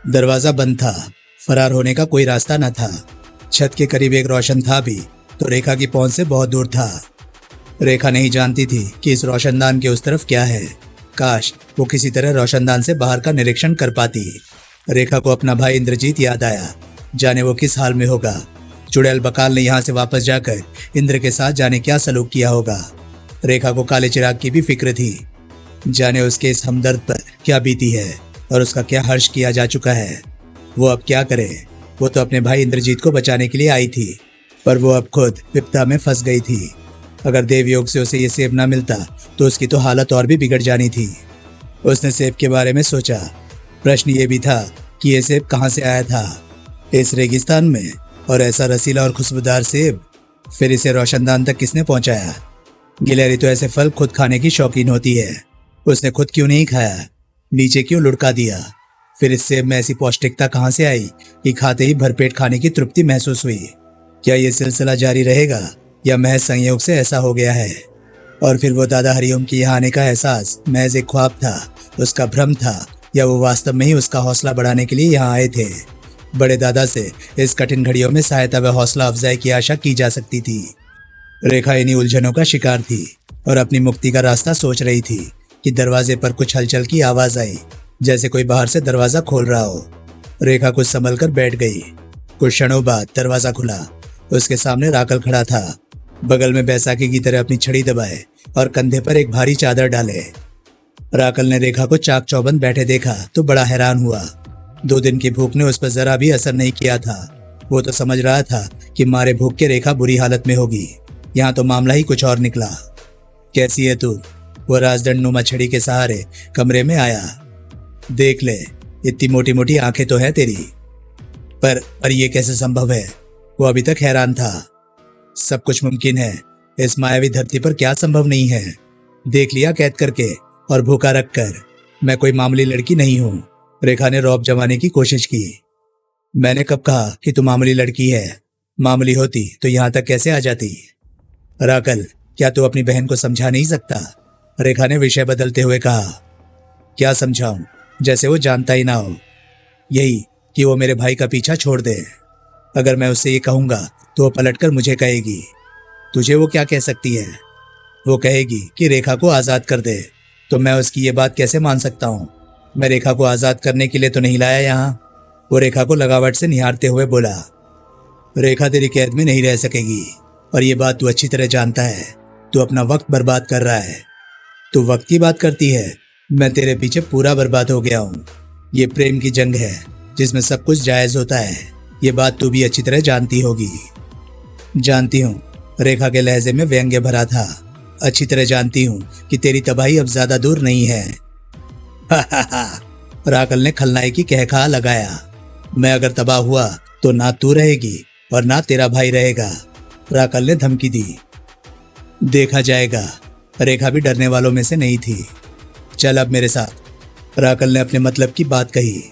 दरवाजा बंद था। फरार होने का कोई रास्ता न था। छत के करीब एक रोशन था भी तो रेखा की पहुंच से बहुत दूर था। रेखा नहीं जानती थी कि इस रोशनदान के उस तरफ क्या है। काश वो किसी तरह रोशनदान से बाहर का निरीक्षण कर पाती। रेखा को अपना भाई इंद्रजीत याद आया। जाने वो किस हाल में होगा। चुड़ैल बकाल ने यहाँ से वापस जाकर इंद्र के साथ जाने क्या सलूक किया होगा। रेखा को काले चिराग की भी फिक्र थी। जाने उसके इस हमदर्द पर क्या बीती है और उसका क्या हर्ष किया जा चुका है। वो अब क्या करे। वो तो अपने भाई इंद्रजीत को बचाने के लिए आई थी, पर वो अब खुद विपदा में फंस गई थी। अगर देवयोग से उसे ये सेब ना मिलता तो उसकी तो हालत और भी बिगड़ जानी थी। उसने सेब के बारे में सोचा, प्रश्न ये भी था कि ये सेब कहाँ से आया था इस रेगिस्तान में, और ऐसा रसीला और खुशबूदार सेब। फिर इसे रोशनदान तक किसने पहुंचाया? गिलहरी तो ऐसे फल खुद खाने की शौकीन होती है, उसने खुद क्यों नहीं खाया, नीचे क्यों लुढ़का दिया? फिर इस सेब में ऐसी पौष्टिकता कहाँ से आई कि खाते ही भरपेट खाने की तृप्ति महसूस हुई? क्या ये सिलसिला जारी रहेगा या महज संयोग से ऐसा हो गया है? और फिर वो दादा हरिओम की यहाँ आने का एहसास महज एक ख्वाब था, उसका भ्रम था, या वो वास्तव में ही उसका हौसला बढ़ाने के लिए यहाँ आए थे? बड़े दादा से इस कठिन घड़ियों में सहायता व हौसला अफजाई की आशा की जा सकती थी। रेखा इन्हीं उलझनों का शिकार थी और अपनी मुक्ति का रास्ता सोच रही थी कि दरवाजे पर कुछ हलचल की आवाज आई, जैसे कोई बाहर से दरवाजा खोल रहा हो। रेखा कुछ संभल कर बैठ गई। कुछ क्षणों बाद दरवाजा खुला। उसके सामने राकल खड़ा था, बगल में बैसाखी की तरह अपनी छड़ी दबाए और कंधे पर एक भारी चादर डाले। राकल ने रेखा को चाक चौबंद बैठे देखा तो बड़ा हैरान हुआ। 2 दिन की भूख ने उस पर जरा भी असर नहीं किया था। वो तो समझ रहा था कि मारे भूख के रेखा बुरी हालत में होगी, यहाँ तो मामला ही कुछ और निकला। कैसी है तू? वो राजदंड नुमा छड़ी के सहारे कमरे में आया। देख ले, इतनी मोटी मोटी आंखें तो है तेरी, पर ये कैसे संभव है? वो अभी तक हैरान था। सब कुछ मुमकिन है, इस मायावी धरती पर क्या संभव नहीं है? देख लिया कैद करके और भूखा रखकर। मैं कोई मामूली लड़की नहीं हूं। रेखा ने रौब जमाने की कोशिश की। मैंने कब कहा कि तू मामूली लड़की है? मामूली होती तो यहां तक कैसे आ जाती? राकल, क्या तू अपनी बहन को समझा नहीं सकता? रेखा ने विषय बदलते हुए कहा। क्या समझाऊं? जैसे वो जानता ही ना हो। यही कि वो मेरे भाई का पीछा छोड़ दे। अगर मैं उससे ये कहूंगा तो वो पलटकर मुझे कहेगी। तुझे वो क्या कह सकती है? वो कहेगी कि रेखा को आजाद कर दे। तो मैं उसकी ये बात कैसे मान सकता हूँ? मैं रेखा को आजाद करने के लिए तो नहीं लाया यहाँ। वो रेखा को लगावट से निहारते हुए बोला। रेखा तेरी कैद में नहीं रह सकेगी, और ये बात तू अच्छी तरह जानता है। तू अपना वक्त बर्बाद कर रहा है। तू वक्त की बात करती है? मैं तेरे पीछे पूरा बर्बाद हो गया हूँ। ये प्रेम की जंग है जिसमें सब कुछ जायज होता है। ये बात तू भी अच्छी तरह जानती होगी। जानती हूँ। रेखा के लहजे में व्यंग्य भरा था। अच्छी तरह जानती हूँ कि तेरी तबाही अब ज्यादा दूर नहीं है। राकल ने खलनायकी कहखा लगाया। मैं अगर तबाह हुआ तो ना तू रहेगी और ना तेरा भाई रहेगा। राकल ने धमकी दी। देखा जाएगा। रेखा भी डरने वालों में से नहीं थी। चल अब मेरे साथ। राकल ने अपने मतलब की बात कही।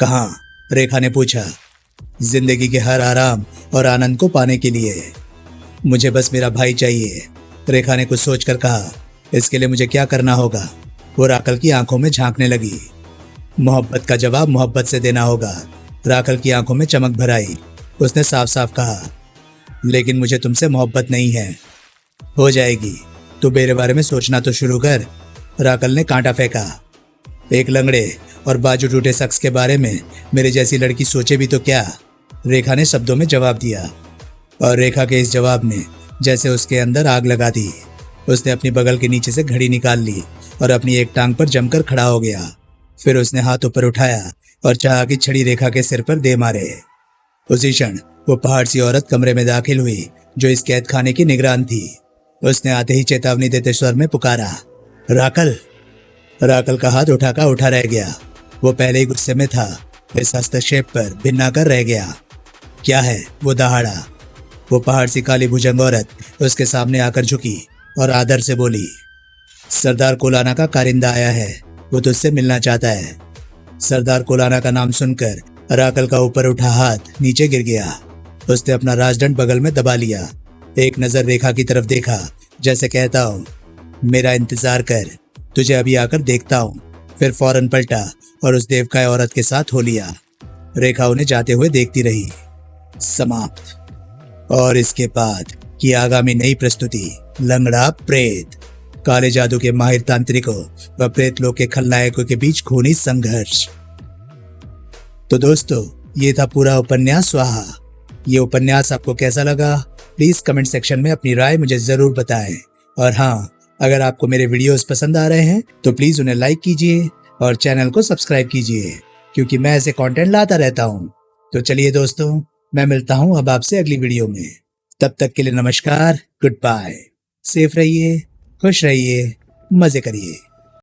कहाँ? रेखा ने पूछा। जिंदगी के हर आराम और आनंद को पाने के लिए। मुझे बस मेरा भाई चाहिए। रेखा ने कुछ सोचकर कहा। इसके लिए मुझे क्या करना होगा? वो राकल की आंखों में झांकने लगी। मोहब्बत का जवाब मोहब्बत से देना होगा। राकल की आंखों में चमक भर आई। उसने साफ साफ कहा। लेकिन मुझे तुमसे मोहब्बत नहीं है। हो जाएगी। तू मेरे बारे में सोचना तो शुरू कर। राकल ने कांटा फेंका। एक लंगड़े और बाजू टूटे शख्स के बारे में मेरे जैसी लड़की सोचे भी तो क्या? रेखा ने शब्दों में जवाब दिया। और रेखा के इस जवाब ने जैसे उसके अंदर आग लगा दी। उसने अपनी बगल के नीचे से घड़ी निकाल ली और अपनी एक टांग पर जमकर खड़ा हो गया। फिर उसने हाथ ऊपर उठाया और चाहा कि छड़ी रेखा के सिर पर दे मारे। उसी क्षण वो पहाड़ सी औरत कमरे में दाखिल हुई जो इस कैद खाने की निगरान थी। उसने आते ही चेतावनी देते स्वर में पुकारा। राकल। राकल का हाथ उठा रह गया। वो पहले ही गुस्से में था। इस हस्तक्षेप पर भिन्ना कर रह गया। क्या है? वो दहाड़ा। वो पहाड़ सी काली भुजंग औरत उसके सामने आकर झुकी और आदर से बोली। सरदार कोलाना का कारिंदा आया है। वो तुझसे मिलना चाहता है। सरदार कोलाना का नाम सुनकर राकल का ऊपर उठा हाथ नीचे गिर गया। उसने अपना राजदंड बगल में दबा लिया। एक नजर रेखा की तरफ देखा, जैसे कहता हूँ मेरा इंतजार कर, तुझे अभी आकर देखता हूँ। फिर फौरन पलटा और उस देवकाय औरत के साथ हो लिया। रेखा उन्हें जाते हुए देखती रही। समाप्त। और इसके बाद की आगामी नई प्रस्तुति लंगड़ा प्रेत। काले जादू के माहिर तांत्रिकों व प्रेत लोक के खलनायकों के बीच खूनी संघर्ष। तो दोस्तों, ये था पूरा उपन्यास स्वाहा। ये उपन्यास आपको कैसा लगा? प्लीज कमेंट सेक्शन में अपनी राय मुझे जरूर बताएं। और हाँ, अगर आपको मेरे वीडियोस पसंद आ रहे हैं तो प्लीज उन्हें लाइक कीजिए और चैनल को सब्सक्राइब कीजिए, क्योंकि मैं ऐसे कंटेंट लाता रहता हूँ। तो चलिए दोस्तों, मैं मिलता हूँ अब आपसे अगली वीडियो में। तब तक के लिए नमस्कार, गुड बाय। सेफ रहिए, खुश रहिए, मजे करिए।